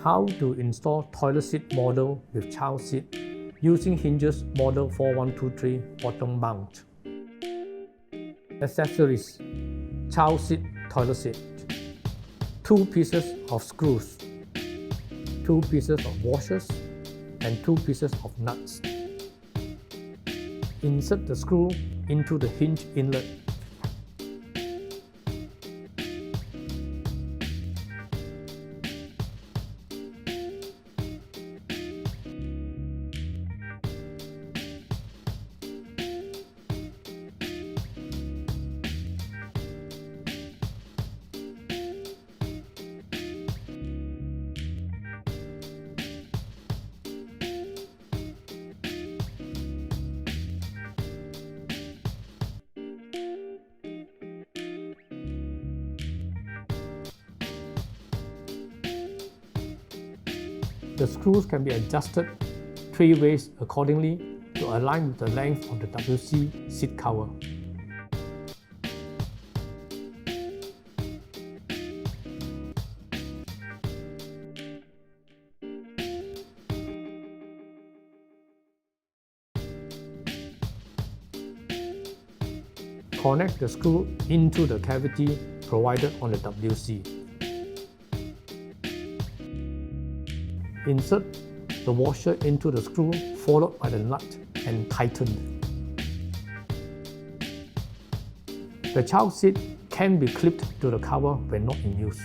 How to install toilet seat model with child seat using Hinge's model 4123 bottom mount. Accessories: child seat toilet seat, 2 pieces of screws, 2 pieces of washers, and 2 pieces of nuts. Insert the screw into the hinge inlet. The screws can be adjusted 3 ways accordingly to align with the length of the WC seat cover. Connect the screw into the cavity provided on the WC. Insert the washer into the screw followed by the nut and tighten. The child seat can be clipped to the cover when not in use.